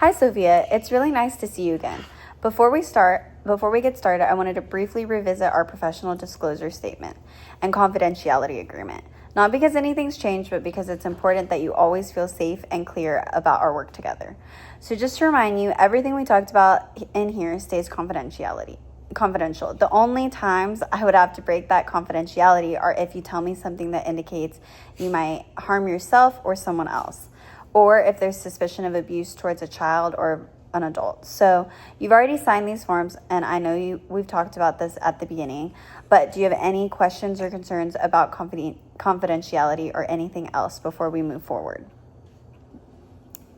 Hi, Sophia. It's really nice to see you again. Before we get started, I wanted to briefly revisit our professional disclosure statement and confidentiality agreement. Not because anything's changed, but because it's important that you always feel safe and clear about our work together. So just to remind you, everything we talked about in here stays confidential. The only times I would have to break that confidentiality are if you tell me something that indicates you might harm yourself or someone else, or if there's suspicion of abuse towards a child or an adult. So you've already signed these forms, and I know we've talked about this at the beginning, but do you have any questions or concerns about confidentiality or anything else before we move forward?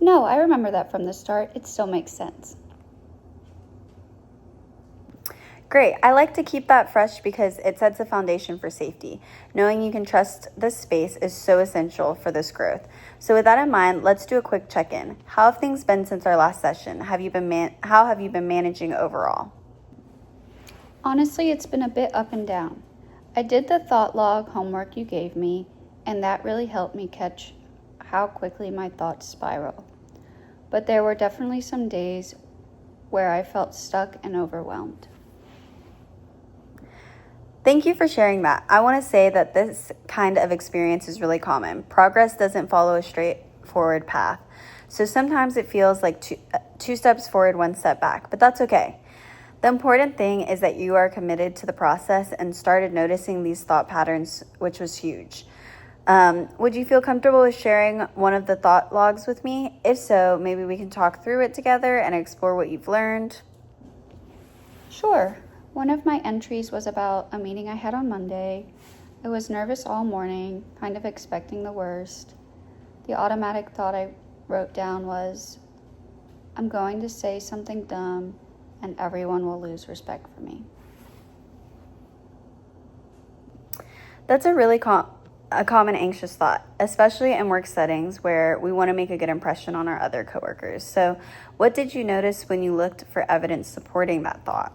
No, I remember that from the start. It still makes sense. Great. I like to keep that fresh because it sets a foundation for safety. Knowing you can trust this space is so essential for this growth. So with that in mind, let's do a quick check-in. How have things been since our last session? How have you been managing overall? Honestly, it's been a bit up and down. I did the thought log homework you gave me, and that really helped me catch how quickly my thoughts spiral. But there were definitely some days where I felt stuck and overwhelmed. Thank you for sharing that. I want to say that this kind of experience is really common. Progress doesn't follow a straightforward path. So sometimes it feels like two steps forward, one step back, but that's okay. The important thing is that you are committed to the process and started noticing these thought patterns, which was huge. Would you feel comfortable with sharing one of the thought logs with me? If so, maybe we can talk through it together and explore what you've learned. Sure. One of my entries was about a meeting I had on Monday. I was nervous all morning, kind of expecting the worst. The automatic thought I wrote down was, I'm going to say something dumb and everyone will lose respect for me. That's a really common anxious thought, especially in work settings where we want to make a good impression on our other coworkers. So what did you notice when you looked for evidence supporting that thought?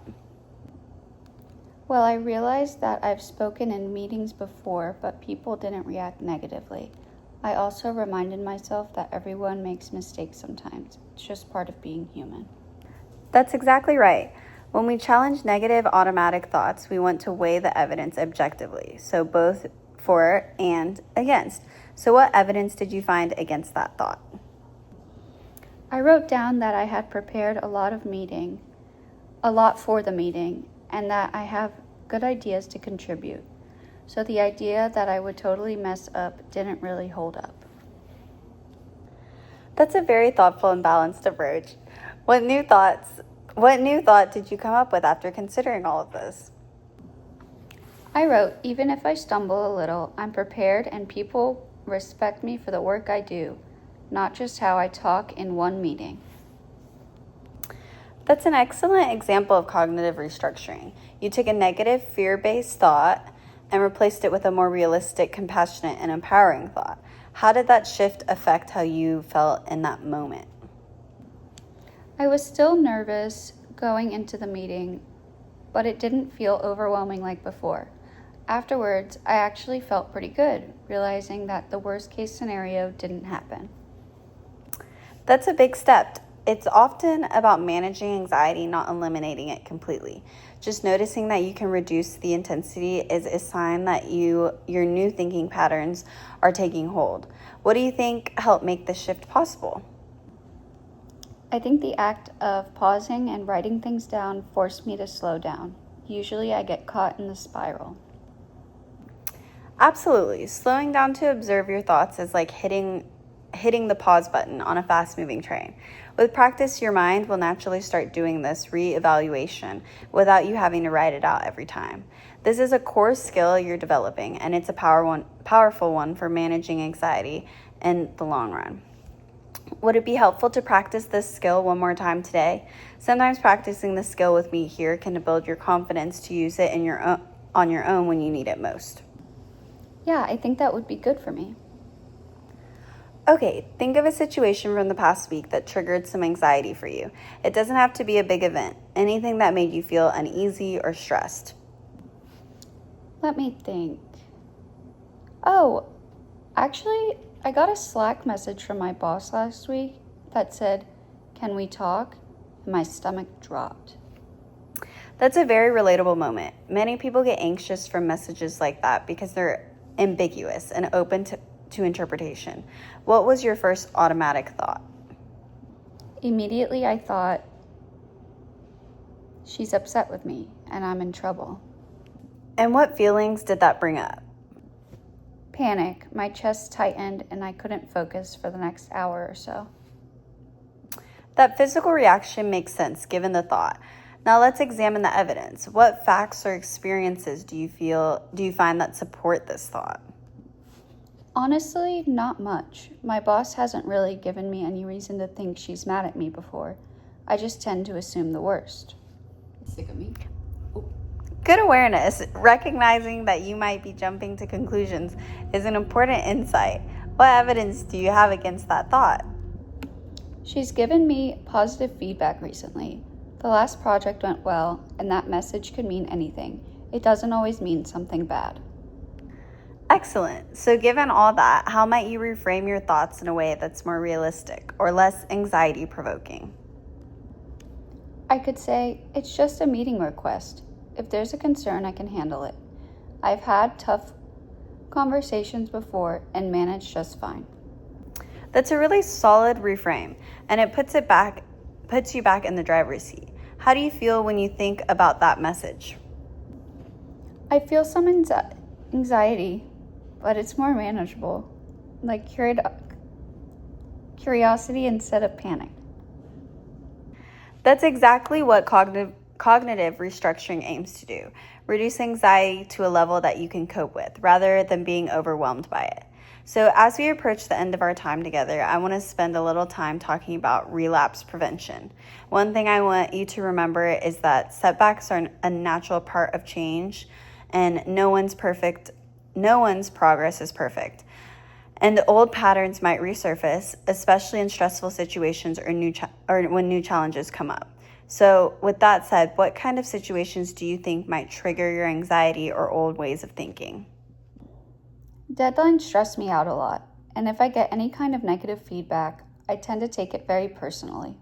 Well, I realized that I've spoken in meetings before, but people didn't react negatively. I also reminded myself that everyone makes mistakes sometimes. It's just part of being human. That's exactly right. When we challenge negative automatic thoughts, we want to weigh the evidence objectively, so both for and against. So what evidence did you find against that thought? I wrote down that I had prepared a lot for the meeting, and that I have good ideas to contribute. So the idea that I would totally mess up didn't really hold up. That's a very thoughtful and balanced approach. What new thought did you come up with after considering all of this? I wrote, even if I stumble a little, I'm prepared and people respect me for the work I do, not just how I talk in one meeting. That's an excellent example of cognitive restructuring. You took a negative, fear-based thought and replaced it with a more realistic, compassionate, and empowering thought. How did that shift affect how you felt in that moment? I was still nervous going into the meeting, but it didn't feel overwhelming like before. Afterwards, I actually felt pretty good, realizing that the worst-case scenario didn't happen. That's a big step. It's often about managing anxiety, not eliminating it completely. Just noticing that you can reduce the intensity is a sign that your new thinking patterns are taking hold. What do you think helped make this shift possible? I think the act of pausing and writing things down forced me to slow down. Usually I get caught in the spiral. Absolutely. Slowing down to observe your thoughts is like hitting the pause button on a fast-moving train. With practice, your mind will naturally start doing this re-evaluation without you having to write it out every time. This is a core skill you're developing, and it's a powerful one for managing anxiety in the long run. Would it be helpful to practice this skill one more time today? Sometimes practicing this skill with me here can build your confidence to use it on your own when you need it most. Yeah, I think that would be good for me. Okay, think of a situation from the past week that triggered some anxiety for you. It doesn't have to be a big event. Anything that made you feel uneasy or stressed. Let me think. Oh, actually, I got a Slack message from my boss last week that said, Can we talk? And my stomach dropped. That's a very relatable moment. Many people get anxious from messages like that because they're ambiguous and open to interpretation. What was your first automatic thought? Immediately I thought, she's upset with me and I'm in trouble. And what feelings did that bring up? Panic. My chest tightened and I couldn't focus for the next hour or so. That physical reaction makes sense given the thought. Now let's examine the evidence. What facts or experiences do you find that support this thought? Honestly, not much. My boss hasn't really given me any reason to think she's mad at me before. I just tend to assume the worst. Sick of me? Good awareness. Recognizing that you might be jumping to conclusions is an important insight. What evidence do you have against that thought? She's given me positive feedback recently. The last project went well, and that message could mean anything. It doesn't always mean something bad. Excellent. So given all that, how might you reframe your thoughts in a way that's more realistic or less anxiety-provoking? I could say, it's just a meeting request. If there's a concern, I can handle it. I've had tough conversations before and managed just fine. That's a really solid reframe, and it puts you back in the driver's seat. How do you feel when you think about that message? I feel some anxiety, but it's more manageable, like curiosity instead of panic. That's exactly what cognitive restructuring aims to do. Reduce anxiety to a level that you can cope with, rather than being overwhelmed by it. So as we approach the end of our time together, I want to spend a little time talking about relapse prevention. One thing I want you to remember is that setbacks are a natural part of change, and no one's progress is perfect. And old patterns might resurface, especially in stressful situations or when new challenges come up. So with that said, what kind of situations do you think might trigger your anxiety or old ways of thinking? Deadlines stress me out a lot, and if I get any kind of negative feedback, I tend to take it very personally.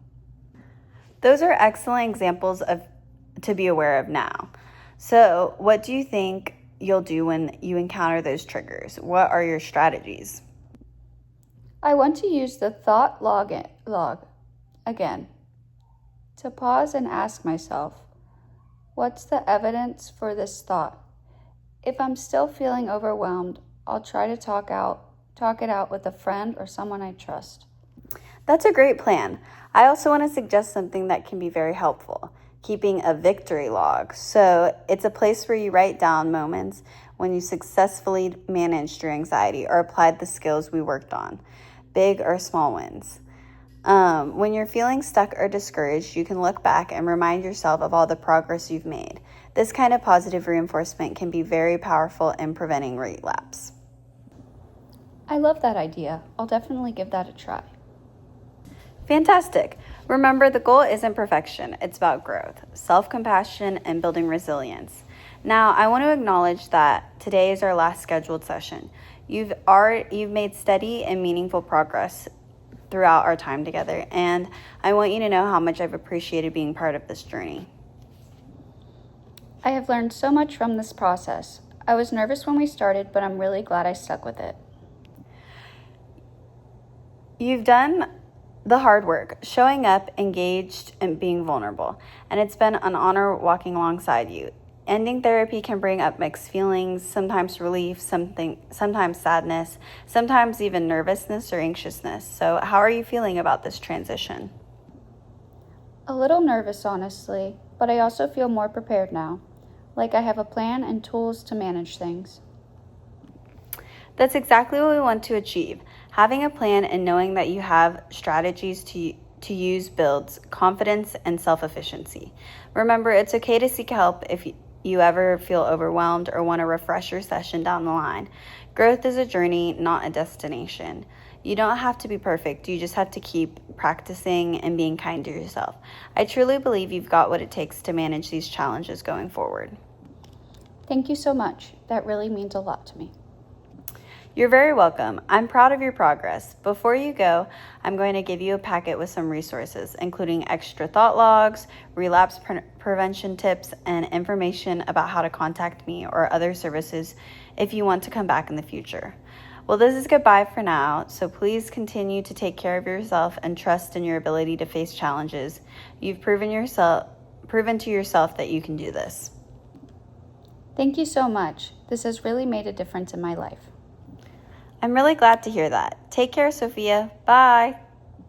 Those are excellent examples to be aware of now. So what do you think you'll do when you encounter those triggers? What are your strategies? I want to use the thought log again to pause and ask myself, what's the evidence for this thought? If I'm still feeling overwhelmed, I'll try to talk it out with a friend or someone I trust. That's a great plan. I also want to suggest something that can be very helpful, keeping a victory log. So it's a place where you write down moments when you successfully managed your anxiety or applied the skills we worked on, big or small wins. When you're feeling stuck or discouraged, you can look back and remind yourself of all the progress you've made. This kind of positive reinforcement can be very powerful in preventing relapse. I love that idea. I'll definitely give that a try. Fantastic. Remember, the goal isn't perfection. It's about growth, self-compassion, and building resilience. Now, I want to acknowledge that today is our last scheduled session. You've made steady and meaningful progress throughout our time together, and I want you to know how much I've appreciated being part of this journey. I have learned so much from this process. I was nervous when we started, but I'm really glad I stuck with it. You've done the hard work, showing up, engaged, and being vulnerable, and it's been an honor walking alongside you. Ending therapy can bring up mixed feelings, sometimes relief, sometimes sadness, sometimes even nervousness or anxiousness. So how are you feeling about this transition? A little nervous, honestly, but I also feel more prepared now. Like I have a plan and tools to manage things. That's exactly what we want to achieve. Having a plan and knowing that you have strategies to use builds confidence and self-efficiency. Remember, it's okay to seek help if you ever feel overwhelmed or want a refresher session down the line. Growth is a journey, not a destination. You don't have to be perfect. You just have to keep practicing and being kind to yourself. I truly believe you've got what it takes to manage these challenges going forward. Thank you so much. That really means a lot to me. You're very welcome. I'm proud of your progress. Before you go, I'm going to give you a packet with some resources, including extra thought logs, relapse prevention tips, and information about how to contact me or other services if you want to come back in the future. Well, this is goodbye for now, so please continue to take care of yourself and trust in your ability to face challenges. You've proven to yourself that you can do this. Thank you so much. This has really made a difference in my life. I'm really glad to hear that. Take care, Sophia. Bye.